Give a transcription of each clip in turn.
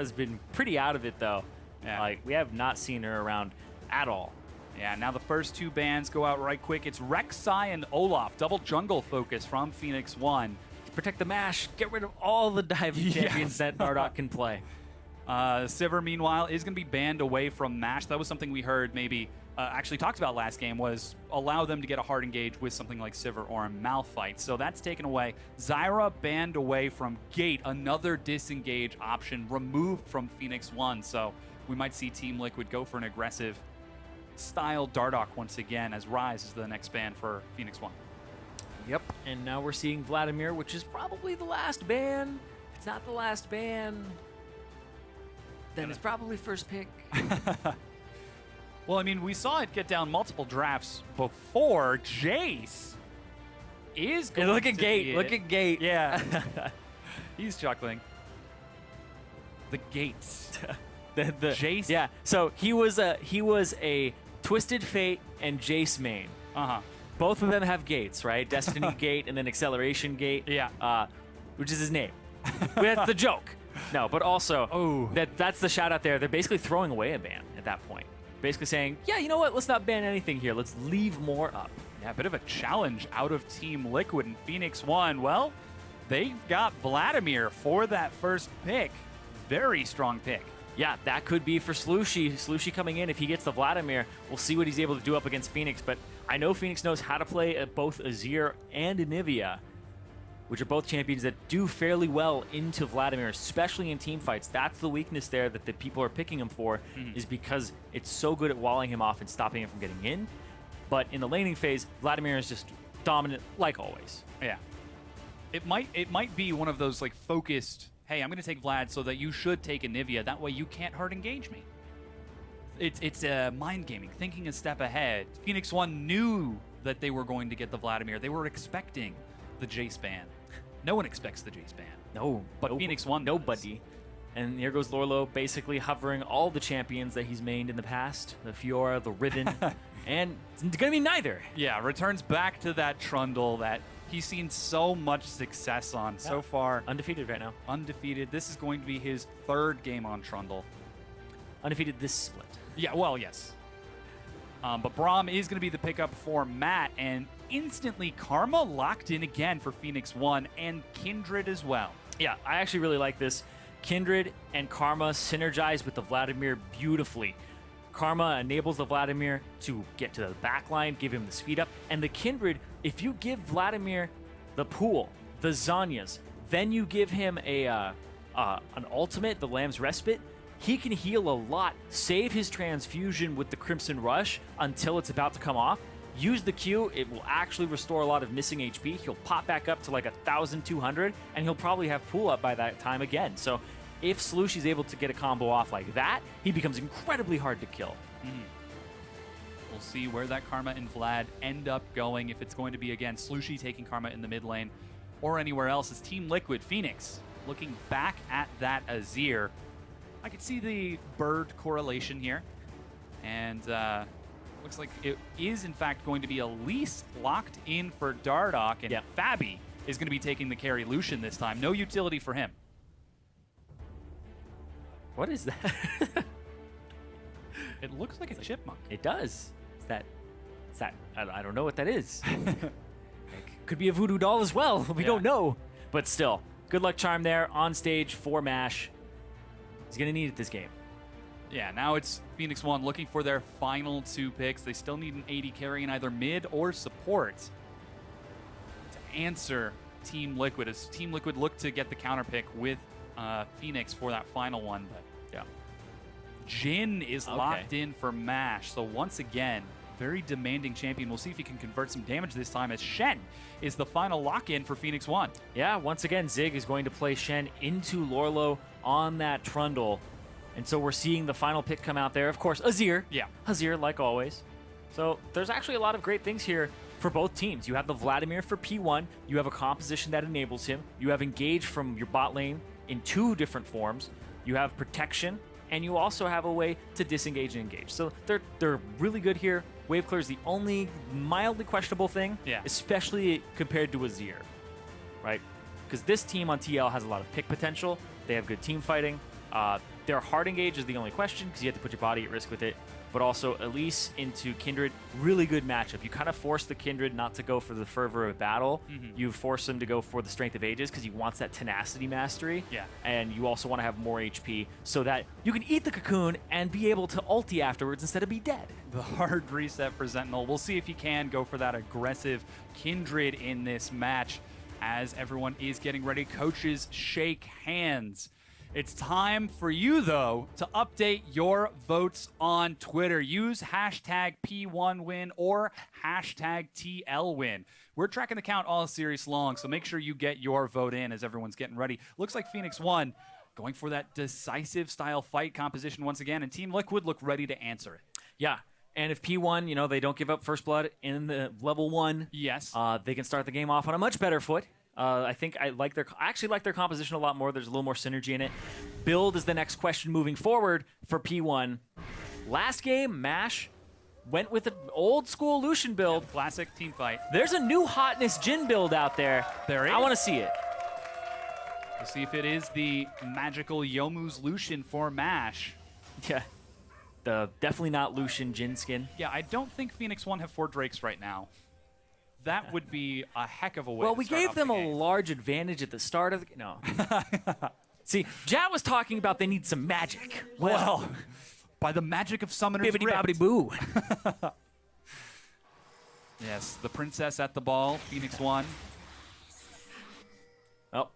has been pretty out of it, though. Yeah. Like, we have not seen her around at all. Yeah, now the first two bans go out right quick. It's Rek'Sai and Olaf, double jungle focus from Phoenix1. Protect the mash. Get rid of all the diving champions that Dardoch can play. Sivir, meanwhile, is going to be banned away from mash. That was something we heard maybe actually talked about last game, was allow them to get a hard engage with something like Sivir or a Malphite. So that's taken away. Zyra banned away from Gate, another disengage option removed from Phoenix1. So we might see Team Liquid go for an aggressive style Dardoch once again, as Ryze is the next ban for Phoenix1. Yep. And now we're seeing VLadimir, which is probably the last ban. If it's not the last ban, then it's probably first pick. Well, I mean, we saw it get down multiple drafts before. Jace is going Look at to Gate. be it. Look at Gate. Yeah. He's chuckling. The Gates. the Jace. Yeah. So he was a Twisted Fate and Jace main. Uh-huh. Both of them have gates, right? Destiny Gate and then Acceleration Gate. Yeah. Which is his name. That's the joke. No, but also that's the shout out there. They're basically throwing away a ban at that point. Basically saying, yeah, you know what? Let's not ban anything here. Let's leave more up. Yeah, a bit of a challenge out of Team Liquid and Phoenix1. Well, they've got VLadimir for that first pick. Very strong pick. Yeah, that could be for Slooshi. Slooshi coming in, if he gets the VLadimir, we'll see what he's able to do up against Phoenix. But I know Phoenix knows how to play both Azir and Anivia, which are both champions that do fairly well into VLadimir, especially in team fights. That's the weakness there that the people are picking him for, is because it's so good at walling him off and stopping him from getting in. But in the laning phase, VLadimir is just dominant, like always. Yeah. It might be one of those like focused, hey, I'm going to take Vlad so that you should take Anivia. That way you can't hard engage me. It's mind gaming, thinking a step ahead. Phoenix1 knew that they were going to get the VLadimir. They were expecting the Jace ban. No one expects the Jace ban. No, but Phoenix1 nobody. And here goes Lourlo, basically hovering all the champions that he's mained in the past. The Fiora, the Riven, and it's going to be neither. Yeah, returns back to that Trundle that he's seen so much success on so far. Undefeated right now. Undefeated. This is going to be his third game on Trundle. Undefeated this split. Yeah, well, yes. But Braum is going to be the pickup for Matt, and instantly Karma locked in again for Phoenix1 and Kindred as well. Yeah, I actually really like this. Kindred and Karma synergize with the VLadimir beautifully. Karma enables the VLadimir to get to the backline, give him the speed up, and the Kindred, if you give VLadimir the pool, the Zanyas, then you give him an ultimate, the Lamb's Respite, he can heal a lot, save his transfusion with the Crimson Rush until it's about to come off. Use the Q, it will actually restore a lot of missing HP. He'll pop back up to like 1,200, and he'll probably have pool up by that time again. So if Slooshi is able to get a combo off like that, he becomes incredibly hard to kill. We'll see where that Karma and Vlad end up going, if it's going to be, again, Slooshi taking Karma in the mid lane, or anywhere else. As Team Liquid, Phoenix, looking back at that Azir. I could see the bird correlation here, and looks like it is, in fact, going to be Elise locked in for Dardoch, and Fabbyy is going to be taking the carry Lucian this time. No utility for him. What is that? It looks like a chipmunk. It does. It's that. I don't know what that is. Could be a voodoo doll as well. We don't know. But still, good luck charm there on stage for MASH. He's going to need it this game. Yeah, now it's Phoenix1 looking for their final two picks. They still need an AD carry in either mid or support to answer Team Liquid, as Team Liquid look to get the counter pick with Phoenix for that final one. But yeah, Jhin is locked in for MASH. So once again, very demanding champion. We'll see if he can convert some damage this time, as Shen is the final lock-in for Phoenix1. Yeah, once again, Zig is going to play Shen into Lourlo on that Trundle. And so we're seeing the final pick come out there. Of course, Azir. Yeah. Azir, like always. So there's actually a lot of great things here for both teams. You have the VLadimir for P1. You have a composition that enables him. You have Engage from your bot lane in 2 different forms. You have Protection, and you also have a way to disengage and engage. So they're really good here. Wave Clear is the only mildly questionable thing, especially compared to Azir, right? Because this team on TL has a lot of pick potential. They have good team fighting. Their hard engage is the only question because you have to put your body at risk with it. But also Elise into Kindred, really good matchup. You kind of force the Kindred not to go for the fervor of battle. You force him to go for the strength of ages because he wants that tenacity mastery. Yeah. And you also want to have more HP so that you can eat the cocoon and be able to ulti afterwards instead of be dead. The hard reset for Zentinel. We'll see if he can go for that aggressive Kindred in this match as everyone is getting ready. Coaches shake hands. It's time for you, though, to update your votes on Twitter. Use hashtag P1win or hashtag TLwin. We're tracking the count all series long, so make sure you get your vote in as everyone's getting ready. Looks like Phoenix1 going for that decisive style fight composition once again, and Team Liquid look ready to answer it. Yeah. And if P1, you know, they don't give up first blood in the level 1, yes, they can start the game off on a much better foot. I think I actually like their composition a lot more. There's a little more synergy in it. Build is the next question moving forward for P1. Last game, MASH went with an old school Lucian build. Classic team fight. There's a new hotness Jhin build out there. There is. I want to see it. We'll see if it is the magical Youmuu's Lucian for MASH. Yeah. Definitely not Lucian Jhin skin. Yeah, I don't think Phoenix1 have 4 Drakes right now. That would be a heck of a way. Well, to we start gave off them the a game. large advantage at the start of the no. See, Jat was talking about they need some magic. Well, by the magic of Summoner's Bibbidi Rift. bobbidi boo. Yes, the princess at the ball, Phoenix1. Oh,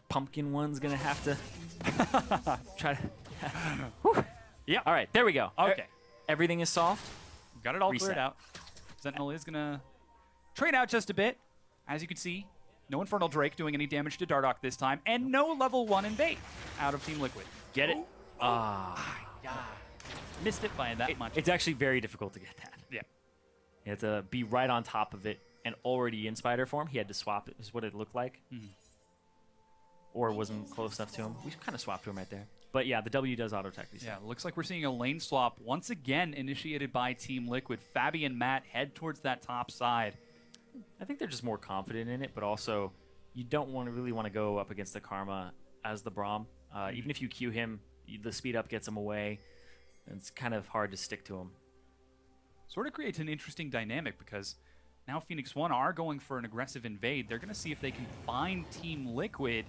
Pumpkin One's gonna have to try to. Yeah. All right, there we go. Okay. Everything is solved. Got it all Reset. cleared out. Zentinel is gonna trade out just a bit. As you can see, no Infernal Drake doing any damage to Dardoch this time, and no level 1 invade out of Team Liquid. Get it? Missed it by that much. It's actually very difficult to get that. Yeah. You have to be right on top of it and already in spider form. He had to swap it, is what it looked like. Or it wasn't close enough to him. We kind of swapped to him right there. But yeah, the W does auto-attack these. Yeah, looks like we're seeing a lane swap once again initiated by Team Liquid. Fabbyy and Matt head towards that top side. I think they're just more confident in it, but also you don't really want to go up against the Karma as the Braum. Even if you Q him, the speed up gets him away. And it's kind of hard to stick to him. Sort of creates an interesting dynamic because now Phoenix1 are going for an aggressive invade. They're going to see if they can find Team Liquid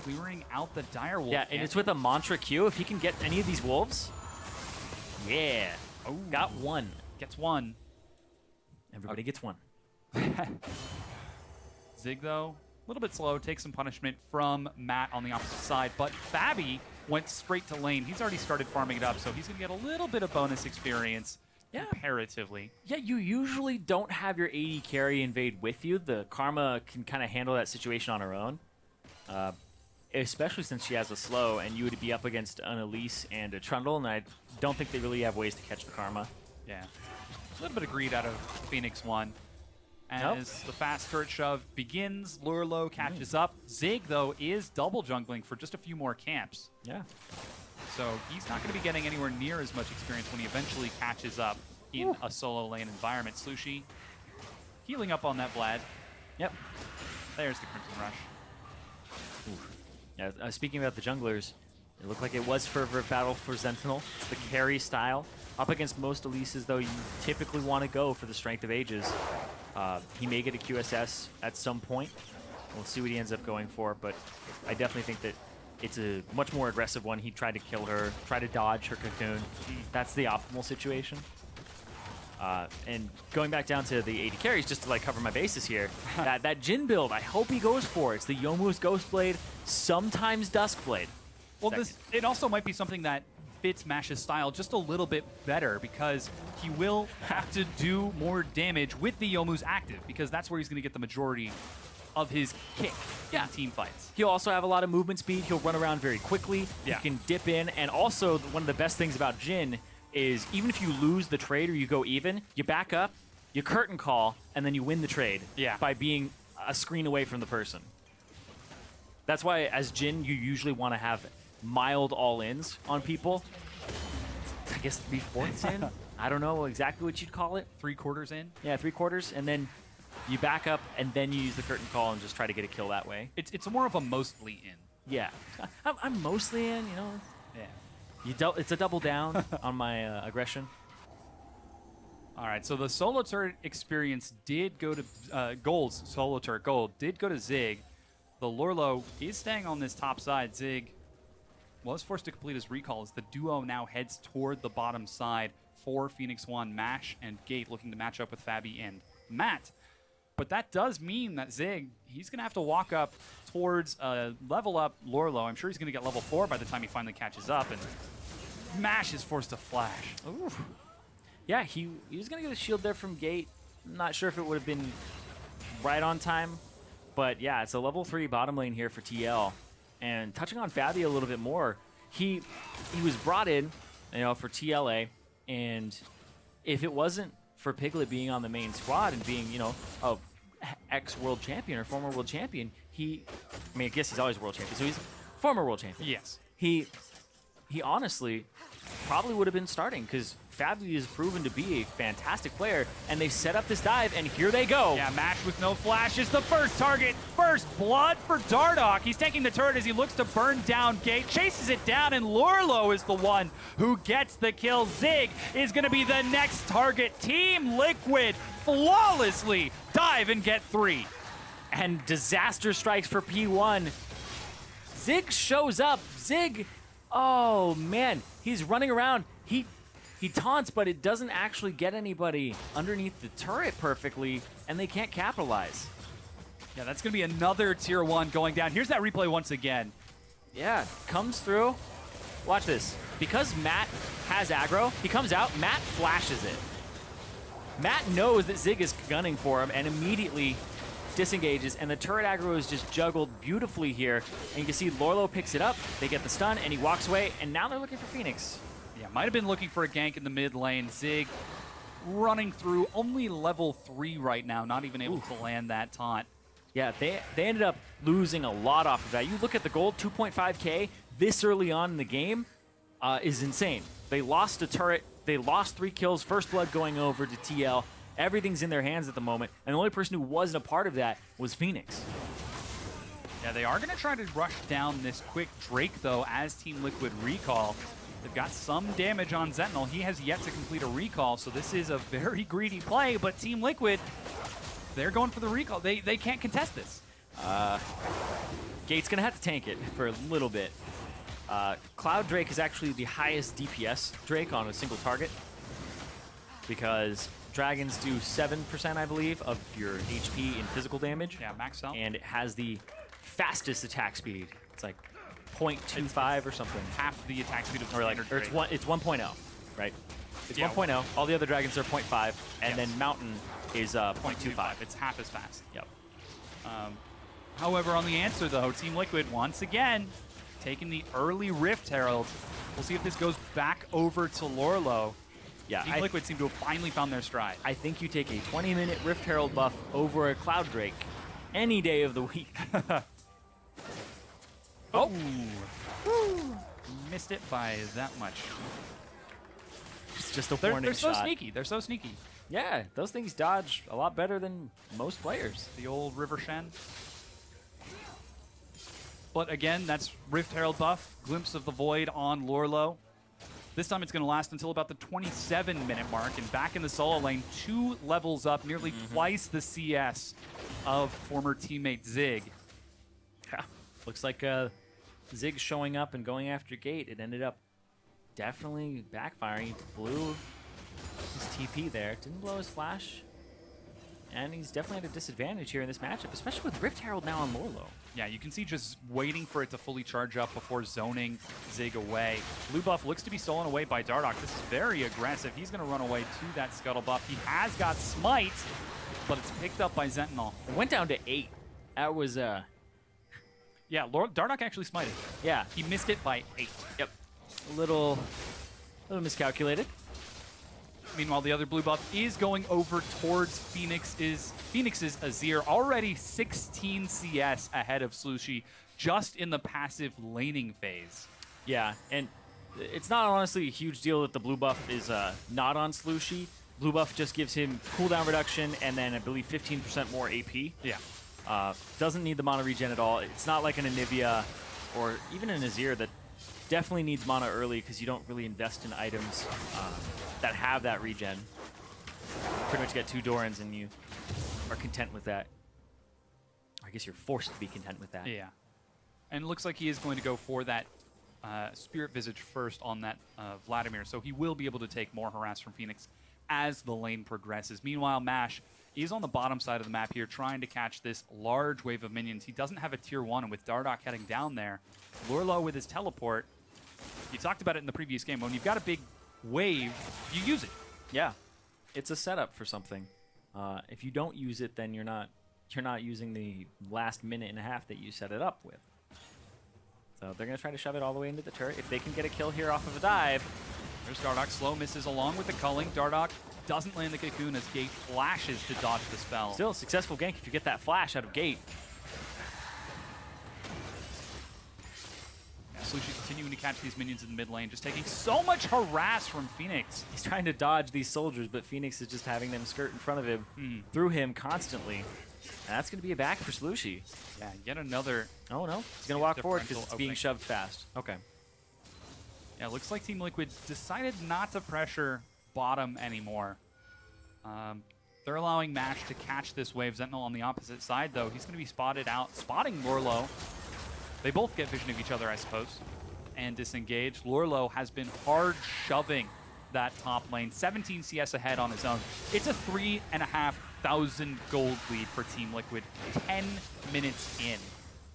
clearing out the direwolf. Yeah, and it's with a mantra Q. If he can get any of these wolves, yeah. Oh, got one. Gets one. Everybody gets one. Zig, though, a little bit slow, takes some punishment from Matt on the opposite side, but Fabbyy went straight to lane. He's already started farming it up, so he's going to get a little bit of bonus experience comparatively. Yeah, you usually don't have your AD carry invade with you. The Karma can kind of handle that situation on her own, especially since she has a slow, and you would be up against an Elise and a Trundle, and I don't think they really have ways to catch the Karma. Yeah. A little bit of greed out of Phoenix1. As the fast turret shove begins, Lourlo catches up. Zig, though, is double jungling for just a few more camps. Yeah. So he's not going to be getting anywhere near as much experience when he eventually catches up in a solo lane environment. Slooshi healing up on that Vlad. Yep. There's the Crimson Rush. Yeah, speaking about the junglers, it looked like it was fervor of battle for Zentinel. It's the carry style. Up against most Elises, though, you typically want to go for the strength of ages. He may get a QSS at some point. We'll see what he ends up going for, but I definitely think that it's a much more aggressive one. He tried to kill her, try to dodge her cocoon. That's the optimal situation. And going back down to the AD carries, just to like cover my bases here, that Jhin build, I hope he goes for. It's the Youmuu's Ghostblade, sometimes Duskblade. Well, it also might be something that fits Mash's style just a little bit better because he will have to do more damage with the Youmuu's active because that's where he's going to get the majority of his kick in team fights. He'll also have a lot of movement speed. He'll run around very quickly. Yeah. He can dip in. And also, one of the best things about Jhin is even if you lose the trade or you go even, you back up, you curtain call, and then you win the trade by being a screen away from the person. That's why, as Jhin, you usually want to have mild all-ins on people. I guess 3/4 in? I don't know exactly what you'd call it. 3/4 in? Yeah, 3/4. And then you back up, and then you use the curtain call and just try to get a kill that way. It's more of a mostly in. Yeah, I'm mostly in. You know, Yeah. it's a double down on my aggression. All right, so the solo turret experience did go to Gold's solo turret. Gold did go to Zig. The Lourlo is staying on this top side. Zig was forced to complete his recall as the duo now heads toward the bottom side for Phoenix1, Mash, and Gate looking to match up with Fabbyy and Matt. But that does mean that Zig, he's going to have to walk up towards level up Lourlo. I'm sure he's going to get level 4 by the time he finally catches up, and Mash is forced to flash. Ooh. Yeah, he was going to get a shield there from Gate. I'm not sure if it would have been right on time, but yeah, it's a level 3 bottom lane here for TL. And touching on Fabbyy a little bit more, he was brought in, you know, for TLA, and if it wasn't for Piglet being on the main squad and being, you know, a ex-world champion or former world champion, I mean, I guess he's always world champion, so he's former world champion. Yes. He honestly probably would have been starting because Fabbyy is proven to be a fantastic player, and they set up this dive, and here they go. Yeah, Mash with no flash is the first target. First blood for Dardoch. He's taking the turret as he looks to burn down Gate, chases it down, and Lourlo is the one who gets the kill. Zig is going to be the next target. Team Liquid flawlessly dive and get 3. And disaster strikes for P1. Zig shows up. Zig, oh man, he's running around. He taunts, but it doesn't actually get anybody underneath the turret perfectly, and they can't capitalize. Yeah, that's going to be another tier 1 going down. Here's that replay once again. Yeah, comes through. Watch this. Because Matt has aggro, he comes out, Matt flashes it. Matt knows that Zig is gunning for him and immediately disengages, and the turret aggro is just juggled beautifully here. And you can see Lourlo picks it up, they get the stun, and he walks away, and now they're looking for Phoenix. Yeah, might have been looking for a gank in the mid lane. Zig running through only level 3 right now, not even able to land that taunt. Yeah, they ended up losing a lot off of that. You look at the gold, 2.5K this early on in the game is insane. They lost a turret, they lost 3 kills, first blood going over to TL. Everything's in their hands at the moment, and the only person who wasn't a part of that was Phoenix. Yeah, they are going to try to rush down this quick Drake, though, as Team Liquid recall. They've got some damage on Zentinel. He has yet to complete a recall, so this is a very greedy play, but Team Liquid, they're going for the recall. They can't contest this. Gate's going to have to tank it for a little bit. Cloud Drake is actually the highest DPS Drake on a single target because dragons do 7%, I believe, of your HP in physical damage. Yeah, max out. And it has the fastest attack speed. It's like 0.25 or something. Half the attack speed of or like, or it's 1.0, right? It's 1.0. All the other dragons are 0.5, and then Mountain is 0.25. It's half as fast. Yep. However, on the answer, though, Team Liquid, once again, taking the early Rift Herald. We'll see if this goes back over to Lourlo. Yeah, Team Liquid seem to have finally found their stride. I think you take a 20-minute Rift Herald buff over a Cloud Drake any day of the week. Oh! Woo. Missed it by that much. It's just a They're warning so shot. sneaky. They're so sneaky. Yeah, those things dodge a lot better than most players. The old River Shen. But again, that's Rift Herald buff. Glimpse of the Void on Lourlo. This time it's going to last until about the 27-minute mark. And back in the solo lane, 2 levels up, nearly twice the CS of former teammate Zig. Yeah. Looks like Zig showing up and going after Gate. It ended up definitely backfiring. He blew his TP there. Didn't blow his flash. And he's definitely at a disadvantage here in this matchup, especially with Rift Herald now on Lourlo. Yeah, you can see just waiting for it to fully charge up before zoning Zig away. Blue buff looks to be stolen away by Dardoch. This is very aggressive. He's going to run away to that scuttle buff. He has got Smite, but it's picked up by Zentinel. It went down to 8. That was, yeah, Dardoch actually smited. Yeah. He missed it by 8. Yep. A little miscalculated. Meanwhile, the other blue buff is going over towards Phoenix's Azir, already 16 CS ahead of Slooshi, just in the passive laning phase. Yeah, and it's not honestly a huge deal that the blue buff is not on Slooshi. Blue buff just gives him cooldown reduction and then I believe 15% more AP. Yeah. Doesn't need the mono regen at all. It's not like an Anivia or even an Azir that definitely needs mana early because you don't really invest in items that have that regen. You pretty much get 2 Dorans and you are content with that. I guess you're forced to be content with that. Yeah. And it looks like he is going to go for that Spirit Visage first on that VLadimir, so he will be able to take more harass from Phoenix as the lane progresses. Meanwhile, Mash is on the bottom side of the map here trying to catch this large wave of minions. He doesn't have a tier 1, and with Dardoch heading down there, Lourlo with his teleport, you talked about it in the previous game, when you've got a big wave, you use it. Yeah, it's a setup for something. If you don't use it, then you're not using the last minute and a half that you set it up with. So they're going to try to shove it all the way into the turret. If they can get a kill here off of a dive. There's Dardoch. Slow misses along with the culling. Dardoch doesn't land the cocoon as Gate flashes to dodge the spell. Still a successful gank if you get that flash out of Gate. Yeah, Slooshi continuing to catch these minions in the mid lane, just taking so much harass from Phoenix. He's trying to dodge these soldiers, but Phoenix is just having them skirt in front of him, through him constantly. And that's going to be a back for Slooshi. Yeah, yet another. Oh no, he's going to walk forward because it's being opening. shoved fast. Okay. Yeah, it looks like Team Liquid decided not to pressure bottom anymore. They're allowing Mash to catch this wave. Zentinel on the opposite side, though. He's going to be spotted out, spotting Lourlo. They both get vision of each other, I suppose, and disengage. Lourlo has been hard shoving that top lane. 17 CS ahead on his own. It's a 3,500 gold lead for Team Liquid 10 minutes in.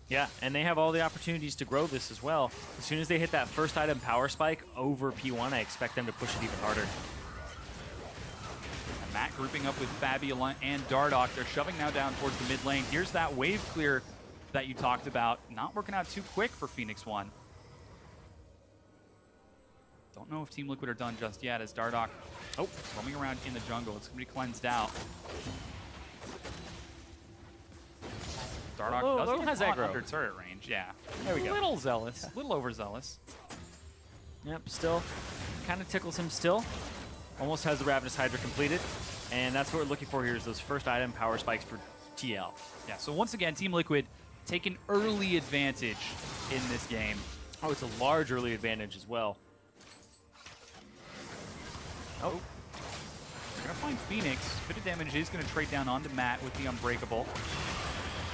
Yeah, and they have all the opportunities to grow this as well. As soon as they hit that first item power spike over P1, I expect them to push it even harder. And Matt grouping up with Fabbyy and Dardoch. They're shoving now down towards the mid lane. Here's that wave clear that you talked about. Not working out too quick for Phoenix1. Don't know if Team Liquid are done just yet as Dardoch roaming around in the jungle. It's going to be cleansed out. Dardoch doesn't has have aggro under turret range. Yeah, There we go. A little zealous, a little overzealous. Yep, still kind of tickles him still. Almost has the Ravenous Hydra completed. And that's what we're looking for here is those first item power spikes for TL. Yeah, so once again, Team Liquid take an early advantage in this game. Oh, it's a large early advantage as well. Oh. We're going to find Phoenix. Bit of damage is going to trade down onto Matt with the Unbreakable.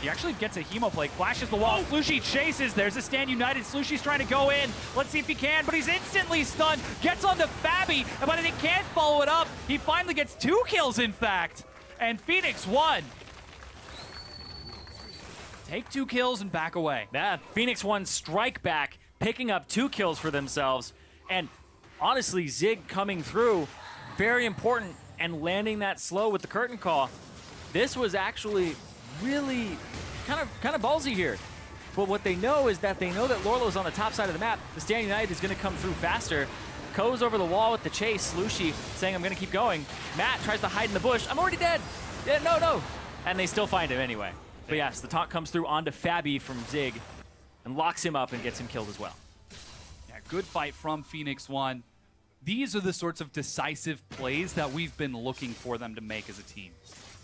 He actually gets a Hemo Plate, flashes the wall. Slooshi chases. There's a Stand United. Slooshi's trying to go in. Let's see if he can, but he's instantly stunned. Gets onto Fabbyy, but he can't follow it up. He finally gets 2 kills, in fact. And Phoenix1 take 2 kills and back away. Yeah, Phoenix1 strike back, picking up 2 kills for themselves. And honestly, Zig coming through, very important, and landing that slow with the curtain call. This was actually really kind of ballsy here. But what they know is that Lourlo's on the top side of the map. The Stand United is going to come through faster. Ko's over the wall with the chase. Slooshi saying, I'm going to keep going. Matt tries to hide in the bush. I'm already dead. Yeah, no. And they still find him anyway. But yes, the taunt comes through onto Fabbyy from Zig and locks him up and gets him killed as well. Yeah, good fight from Phoenix1. These are the sorts of decisive plays that we've been looking for them to make as a team.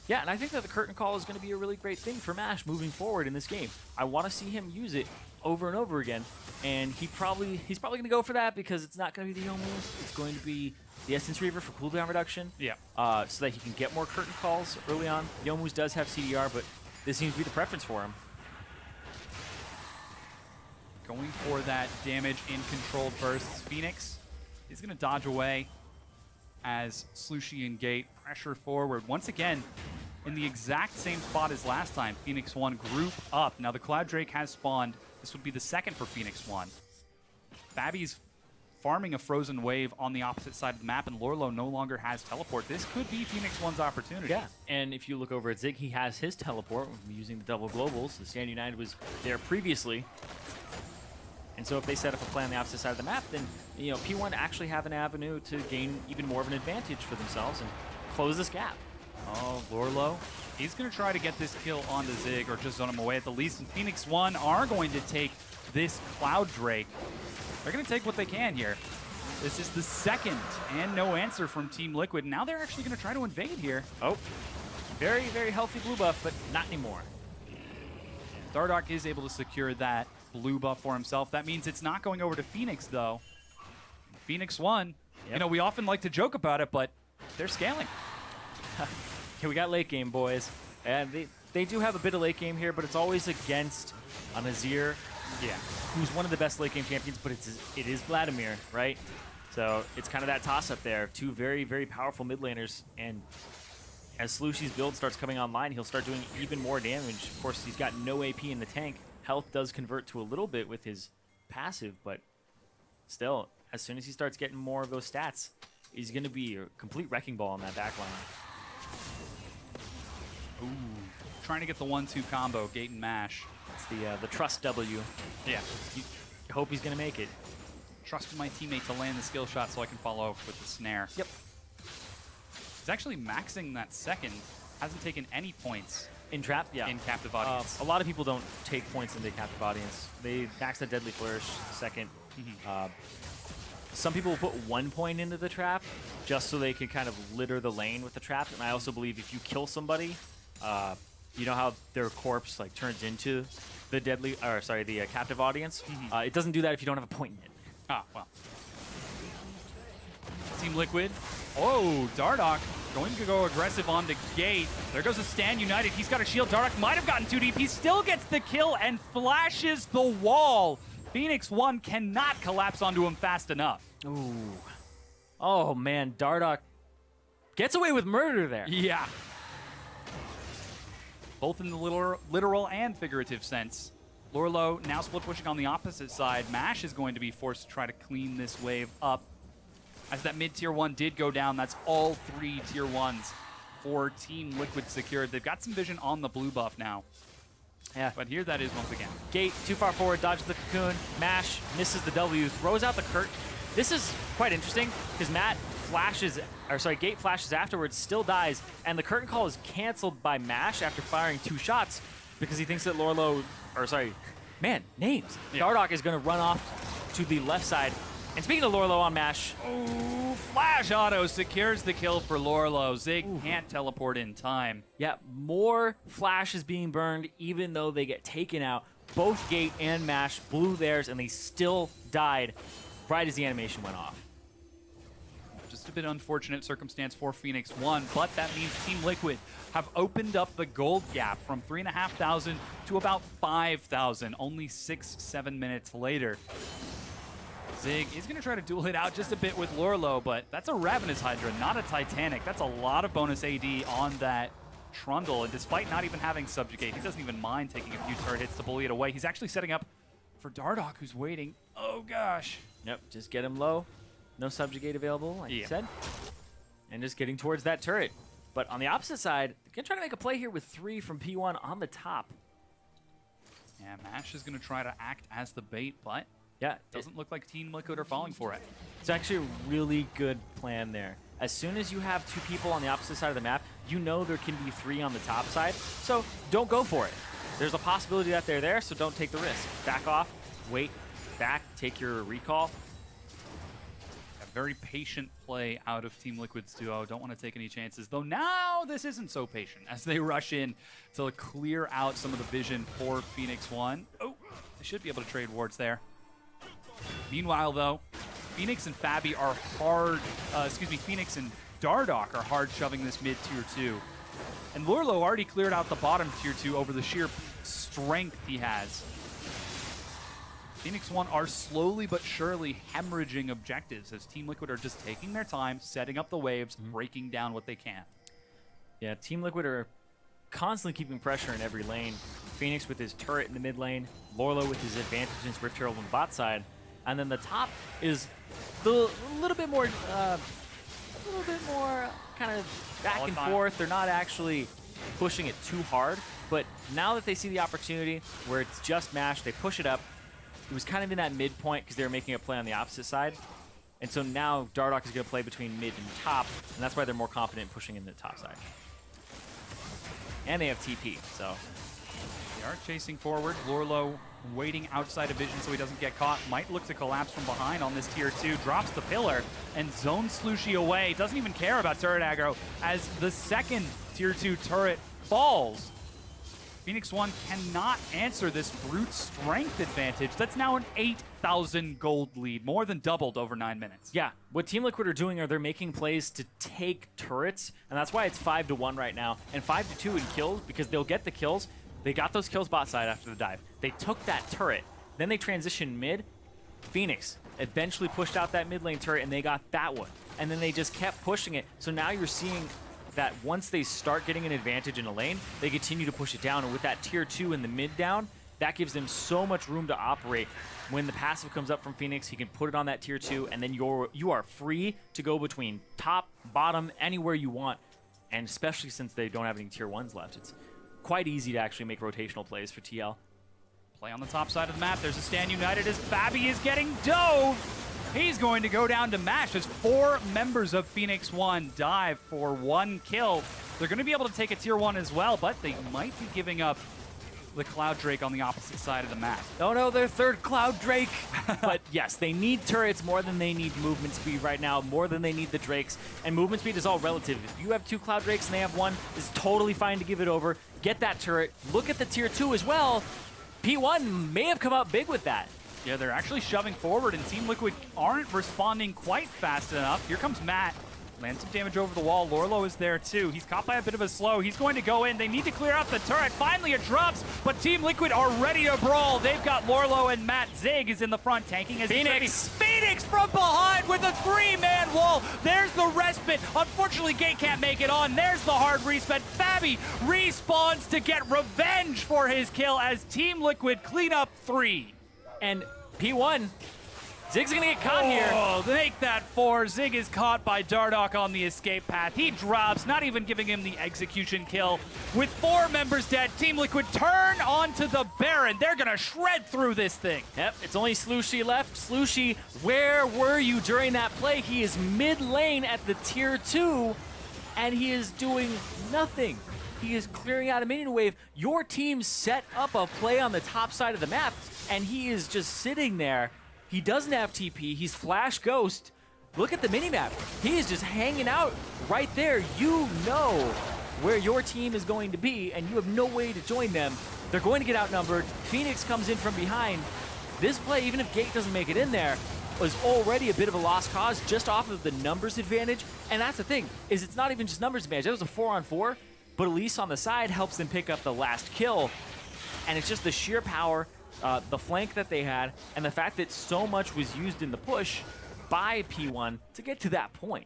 Yeah, and I think that the curtain call is going to be a really great thing for Mash moving forward in this game. I want to see him use it over and over again, and he's probably going to go for that because it's not going to be the Youmu's. It's going to be the Essence Reaver for cooldown reduction. Yeah. So that he can get more curtain calls early on. Youmu's does have CDR, but this seems to be the preference for him. Going for that damage in controlled bursts. Phoenix is going to dodge away as Slooshi and Gate pressure forward. Once again, in the exact same spot as last time, Phoenix1 group up. Now the Cloud Drake has spawned. This would be the second for Phoenix1. Fabby's farming a frozen wave on the opposite side of the map, and Lourlo no longer has teleport. This could be Phoenix1's opportunity. Yeah, and if you look over at Zig, he has his teleport using the double globals. The Stand United was there previously. And so if they set up a play on the opposite side of the map, then P1 actually have an avenue to gain even more of an advantage for themselves and close this gap. Oh, Lourlo. He's going to try to get this kill onto Zig or just zone him away at the least. And Phoenix1 are going to take this Cloud Drake. They're going to take what they can here. This is the second and no answer from Team Liquid. Now they're actually going to try to invade here. Oh, very, very healthy blue buff, but not anymore. Dardoch is able to secure that blue buff for himself. That means it's not going over to Phoenix, though. Phoenix1, you know, we often like to joke about it, but they're scaling. Okay, we got late game, boys. And they do have a bit of late game here, but it's always against an Azir, who's one of the best late game champions, but it is VLadimir, right? So it's kind of that toss-up there. Two very, very powerful mid laners, and as Slooshi's build starts coming online, he'll start doing even more damage. Of course, he's got no AP in the tank. Health does convert to a little bit with his passive, but still, as soon as he starts getting more of those stats, he's going to be a complete wrecking ball on that backline. Ooh, trying to get the 1-2 combo, Gate and Mash. It's the trust W. Yeah. I hope he's going to make it. Trust my teammate to land the skill shot so I can follow up with the snare. Yep. He's actually maxing that second. Hasn't taken any points. In trap? Yeah. In captive audience. A lot of people don't take points into captive audience. They max the deadly flourish second. Some people will put 1 point into the trap just so they can kind of litter the lane with the trap. And I also believe if you kill somebody, you know how their corpse like turns into the deadly, or sorry, the captive audience. It doesn't do that if you don't have a point in it. Ah, well. Team Liquid. Oh, Dardoch going to go aggressive on the Gate. There goes a Stand United. He's got a shield. Dardoch might have gotten too deep. He still gets the kill and flashes the wall. Phoenix1 cannot collapse onto him fast enough. Ooh. Oh, man. Dardoch gets away with murder there. Yeah. Both in the literal and figurative sense. Lourlo now split pushing on the opposite side. Mash is going to be forced to try to clean this wave up. As that mid-tier 1 did go down, that's all 3 tier 1s for Team Liquid secured. They've got some vision on the blue buff now. Yeah. But here that is once again. Gate too far forward, dodges the cocoon. Mash misses the W, throws out the Kurt. This is quite interesting because Gate flashes afterwards, still dies, and the curtain call is canceled by Mash after firing 2 shots because he thinks that Lourlo, Dardoch is going to run off to the left side. And speaking of Lourlo on Mash. Oh, flash auto secures the kill for Lourlo. Zig can't teleport in time. Yeah, more flashes being burned even though they get taken out. Both Gate and Mash blew theirs and they still died right as the animation went off. Just a bit unfortunate circumstance for Phoenix1, but that means Team Liquid have opened up the gold gap from 3,500 to about 5,000 only 6-7 minutes later. Zig is going to try to duel it out just a bit with Lourlo, but that's a Ravenous Hydra, not a Titanic. That's a lot of bonus AD on that Trundle, and despite not even having Subjugate, he doesn't even mind taking a few turret hits to bully it away. He's actually setting up for Dardoch, who's waiting. Oh, gosh. Yep, just get him low. No Subjugate available, like you said. And just getting towards that turret. But on the opposite side, they're going to try to make a play here with 3 from P1 on the top. Yeah, Mash is going to try to act as the bait, but yeah, doesn't look like Team Liquid are falling for it. It's actually a really good plan there. As soon as you have 2 people on the opposite side of the map, you know there can be 3 on the top side, so don't go for it. There's a possibility that they're there, so don't take the risk. Back off, wait, back, take your recall. A very patient play out of Team Liquid's duo. Don't want to take any chances, though now this isn't so patient as they rush in to clear out some of the vision for Phoenix1. Oh, they should be able to trade wards there. Meanwhile, though, Phoenix and Fabbyy are Phoenix and Dardoch are hard shoving this mid tier 2. And Lourlo already cleared out the bottom tier 2 over the sheer strength he has. Phoenix1 are slowly but surely hemorrhaging objectives as Team Liquid are just taking their time, setting up the waves, breaking down what they can. Yeah, Team Liquid are constantly keeping pressure in every lane. Phoenix with his turret in the mid lane, Lourlo with his advantage in Rift Herald on the bot side, and then the top is a little bit more kind of back and forth. They're not actually pushing it too hard, but now that they see the opportunity where it's just Mash, they push it up. It was kind of in that midpoint because they were making a play on the opposite side. And so now Dardoch is going to play between mid and top, and that's why they're more confident pushing in the top side. And they have TP, so. They are chasing forward. Lourlo waiting outside of vision so he doesn't get caught. Might look to collapse from behind on this tier 2. Drops the pillar and zones Slooshi away. Doesn't even care about turret aggro as the second tier 2 turret falls. Phoenix1 cannot answer this brute strength advantage. That's now an 8,000 gold lead, more than doubled over 9 minutes. Yeah, what Team Liquid are doing are they're making plays to take turrets, and that's why it's 5-1 right now, and 5-2 in kills, because they'll get the kills. They got those kills bot side after the dive. They took that turret, then they transitioned mid. Phoenix eventually pushed out that mid lane turret, and they got that one. And then they just kept pushing it, so now you're seeing that once they start getting an advantage in a lane, they continue to push it down, and with that tier 2 in the mid down, that gives them so much room to operate. When the passive comes up from Phoenix, he can put it on that tier 2, and then you are free to go between top, bottom, anywhere you want, and especially since they don't have any tier 1s left, it's quite easy to actually make rotational plays for TL. Play on the top side of the map. There's a stand united as Fabbyy is getting dove. He's going to go down to Mash as 4 members of Phoenix1 dive for 1 kill. They're going to be able to take a tier 1 as well, but they might be giving up the Cloud Drake on the opposite side of the map. Oh no, their third Cloud Drake. But yes, they need turrets more than they need movement speed right now, more than they need the Drakes. And movement speed is all relative. If you have 2 Cloud Drakes and they have 1, it's totally fine to give it over. Get that turret. Look at the tier 2 as well. P1 may have come out big with that. Yeah, they're actually shoving forward, and Team Liquid aren't responding quite fast enough. Here comes Matt. Lands some damage over the wall. Lourlo is there too. He's caught by a bit of a slow. He's going to go in. They need to clear out the turret. Finally it drops, but Team Liquid are ready to brawl. They've got Lourlo and Matt. Zig is in the front tanking as Phoenix. Phoenix from behind with a 3-man wall. There's the respite. Unfortunately, Gate can't make it on. There's the hard reset. Fabbyy respawns to get revenge for his kill as Team Liquid clean up 3. And P1, Zig's gonna get caught here. Oh, make that 4. Zig is caught by Dardoch on the escape path. He drops, not even giving him the execution kill. With 4 members dead, Team Liquid turn onto the Baron. They're gonna shred through this thing. Yep, it's only Slooshi left. Slooshi, where were you during that play? He is mid lane at the tier 2, and he is doing nothing. He is clearing out a minion wave. Your team set up a play on the top side of the map, and he is just sitting there. He doesn't have TP. He's Flash Ghost. Look at the minimap. He is just hanging out right there. You know where your team is going to be, and you have no way to join them. They're going to get outnumbered. Phoenix comes in from behind. This play, even if Gate doesn't make it in there, was already a bit of a lost cause just off of the numbers advantage. And that's the thing, is it's not even just numbers advantage. That was a 4-on-4, but Elise on the side helps them pick up the last kill. And it's just the sheer power, the flank that they had, and the fact that so much was used in the push by P1 to get to that point.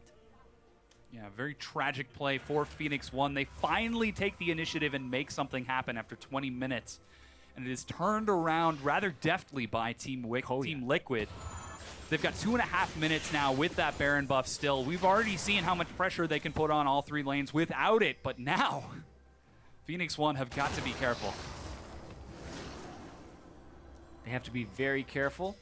Yeah, very tragic play for Phoenix1. They finally take the initiative and make something happen after 20 minutes. And it is turned around rather deftly by Team Liquid. They've got 2.5 minutes now with that Baron buff still. We've already seen how much pressure they can put on all 3 lanes without it, but now Phoenix1 have got to be careful. They have to be very careful,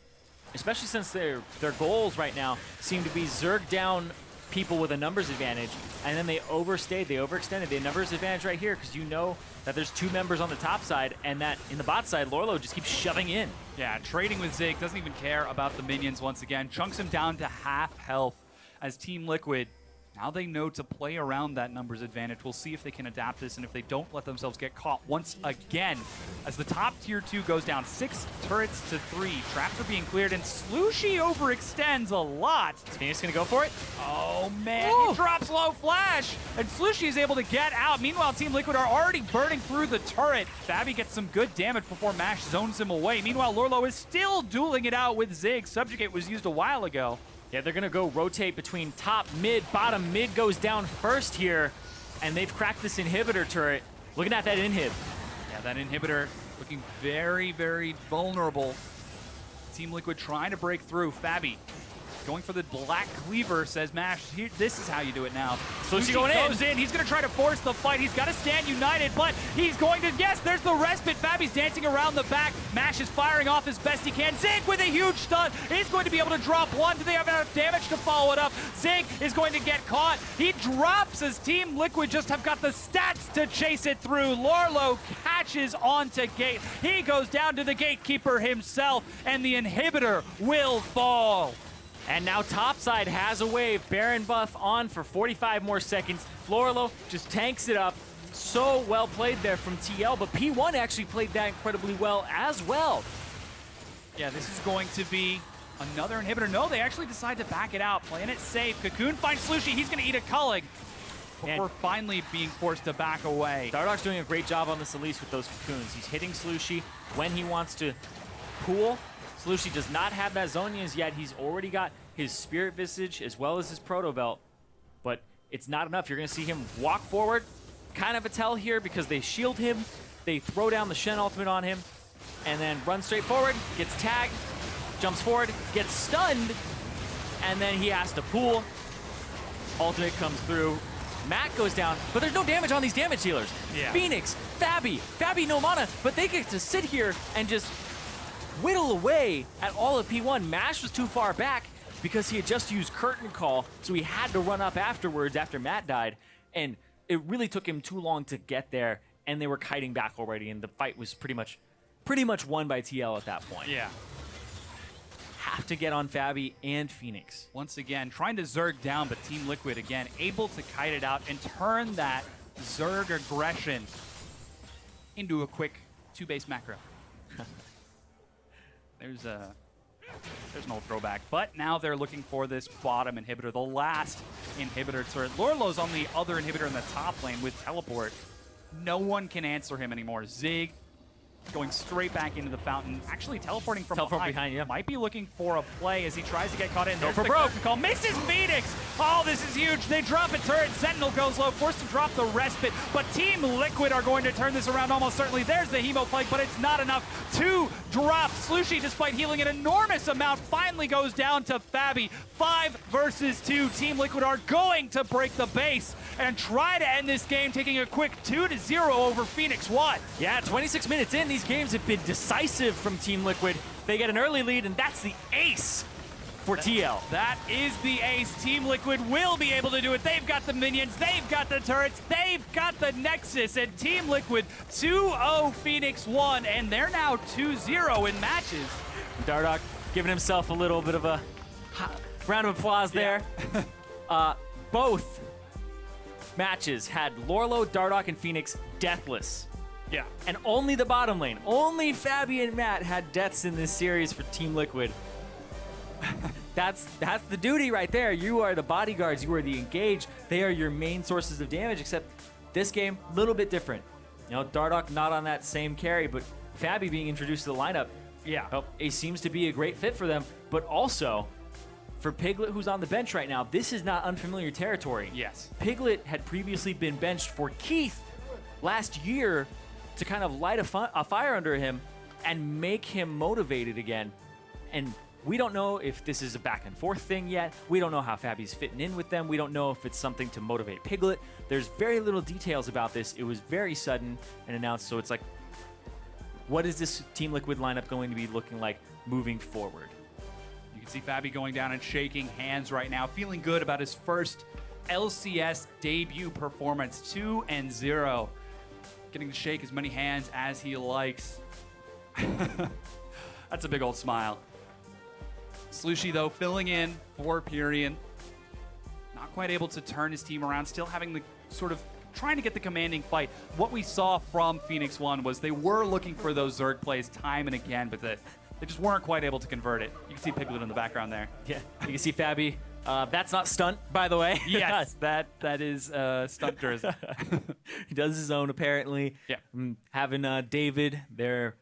especially since their goals right now seem to be Zerg down people with a numbers advantage, and then they overstayed, they overextended. They have numbers advantage right here because you know that there's 2 members on the top side, and that in the bot side, Lourlo just keeps shoving in. Yeah, trading with Zig, doesn't even care about the minions once again. Chunks him down to half health as Team Liquid, now they know to play around that numbers advantage. We'll see if they can adapt this and if they don't let themselves get caught once again. As the top tier 2 goes down 6 turrets to 3. Traps are being cleared and Slooshi overextends a lot. Is Phoenix gonna go for it? Oh man, he drops low flash and Slooshi is able to get out. Meanwhile, Team Liquid are already burning through the turret. Fabbyy gets some good damage before Mash zones him away. Meanwhile, Lourlo is still dueling it out with Zig. Subjugate was used a while ago. Yeah, they're gonna go rotate between top, mid, bottom. Mid goes down first here, and they've cracked this inhibitor turret. Looking at that inhib. Yeah, that inhibitor looking very, very vulnerable. Team Liquid trying to break through. Fabbyy going for the black cleaver, says Mash. Here, this is how you do it now. Slooshi going in. He's going to try to force the fight. He's got to stand united, but he's going to, yes, there's the respite. Fabby's dancing around the back. Mash is firing off as best he can. Zig with a huge stun is going to be able to drop 1. Do they have enough damage to follow it up? Zig is going to get caught. He drops as Team Liquid just have got the stats to chase it through. Lourlo catches onto Gate. He goes down to the Gatekeeper himself, and the inhibitor will fall. And now topside has a wave. Baron buff on for 45 more seconds. Lourlo just tanks it up. So well played there from TL, but P1 actually played that incredibly well as well. Yeah, this is going to be another inhibitor. No, they actually decide to back it out, playing it safe. Cocoon finds Slooshi. He's going to eat a culling before finally being forced to back away. Dardoch's doing a great job on this Elise with those cocoons. He's hitting Slooshi when he wants to pool. Slooshi does not have that Zhonya's yet. He's already got his Spirit Visage as well as his Proto Belt, but it's not enough. You're going to see him walk forward. Kind of a tell here because they shield him. They throw down the Shen ultimate on him and then run straight forward, gets tagged, jumps forward, gets stunned, and then he has to pool. Ultimate comes through. Matt goes down, but there's no damage on these damage dealers. Yeah. Phoenix, Fabbyy no mana, but they get to sit here and just whittle away at all of P1. Mash was too far back because he had just used Curtain Call, so he had to run up afterwards after Matt died, and it really took him too long to get there, and they were kiting back already, and the fight was pretty much won by TL at that point. Yeah. Have to get on Fabbyy and Phoenix. Once again, trying to Zerg down, but Team Liquid, again, able to kite it out and turn that Zerg aggression into a quick 2-base macro. There's an old throwback. But now they're looking for this bottom inhibitor, the last inhibitor turret. Lourlo's on the other inhibitor in the top lane with teleport. No one can answer him anymore. Zig going straight back into the fountain, actually teleporting from behind. Yeah. Might be looking for a play as he tries to get caught in. There's for the Braum. curtain call. Misses Phoenix! Oh, this is huge. They drop a turret. Zentinel goes low, forced to drop the respite. But Team Liquid are going to turn this around almost certainly. There's the Hemo Plague, but it's not enough to drop. Slooshi, despite healing an enormous amount, finally goes down to Fabbyy. 5 versus 2. Team Liquid are going to break the base and try to end this game, taking a quick 2-0 over Phoenix1. Yeah, 26 minutes in, these games have been decisive from Team Liquid. They get an early lead, and that's the ace for TL. That is the ace. Team Liquid will be able to do it. They've got the minions, they've got the turrets, they've got the Nexus, and Team Liquid 2-0 Phoenix1, and they're now 2-0 in matches. Dardoch giving himself a little bit of a round of applause there. Both matches had Lourlo, Dardoch, and Phoenix deathless. Yeah. And only the bottom lane, only Fabbyy and Matt had deaths in this series for Team Liquid. That's the duty right there. You are the bodyguards, you are the engaged. They are your main sources of damage, except this game, a little bit different. You know, Dardoch not on that same carry, but Fabbyy being introduced to the lineup, Yeah. well, it seems to be a great fit for them, but also for Piglet, who's on the bench right now, this is not unfamiliar territory. Yes. Piglet had previously been benched for Keith last year to kind of light a fire under him and make him motivated again. And we don't know if this is a back and forth thing yet. We don't know how Fabby's fitting in with them. We don't know if it's something to motivate Piglet. There's very little details about this. It was very sudden and announced, so it's like, what is this Team Liquid lineup going to be looking like moving forward? You can see Fabbyy going down and shaking hands right now, feeling good about his first LCS debut performance, 2-0. Getting to shake as many hands as he likes. That's a big old smile. Slooshi, though, filling in for Pyrian. Not quite able to turn his team around, still having the sort of trying to get the commanding fight. What we saw from Phoenix1 was they were looking for those Zerg plays time and again, but they just weren't quite able to convert it. You can see Piglet in the background there. Yeah, you can see Fabbyy. That's not stunt, by the way. Yes, that is stunt tourism. He does his own, apparently. Yeah. Having David, their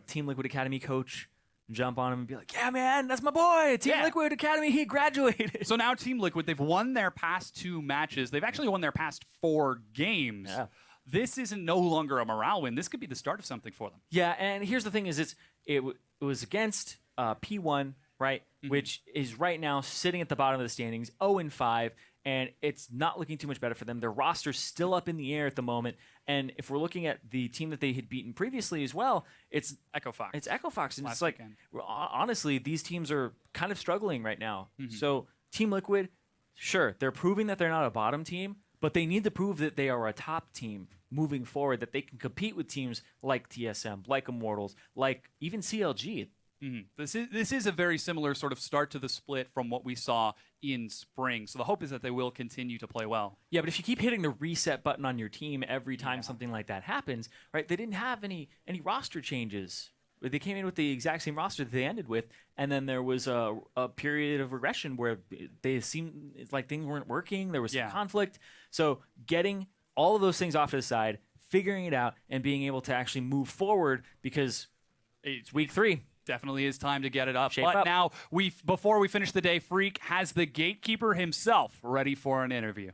Team Liquid Academy coach, jump on him and be like, yeah, man, that's my boy. Team Liquid Academy, he graduated. So now Team Liquid, they've won their past 2 matches. They've actually won their past 4 games. Yeah. This isn't no longer a morale win. This could be the start of something for them. Yeah, and here's the thing is it was against P1, right, which is right now sitting at the bottom of the standings, 0-5, and it's not looking too much better for them. Their roster's still up in the air at the moment, and if we're looking at the team that they had beaten previously as well, it's Echo Fox. It's Echo Fox, and Last it's like, weekend. honestly, these teams are kind of struggling right now. So Team Liquid, sure, they're proving that they're not a bottom team, but they need to prove that they are a top team moving forward, that they can compete with teams like TSM, like Immortals, like even CLG. This is a very similar sort of start to the split from what we saw in spring. So the hope is that they will continue to play well. Yeah, but if you keep hitting the reset button on your team every time something like that happens, right? They didn't have any roster changes. They came in with the exact same roster that they ended with, and then there was a period of regression where they seemed like things weren't working. There was some conflict. So getting all of those things off to the side, figuring it out, and being able to actually move forward because it's week 3. Definitely is time to get it up. Shape but up. now, before we finish the day, Freak has the gatekeeper himself ready for an interview.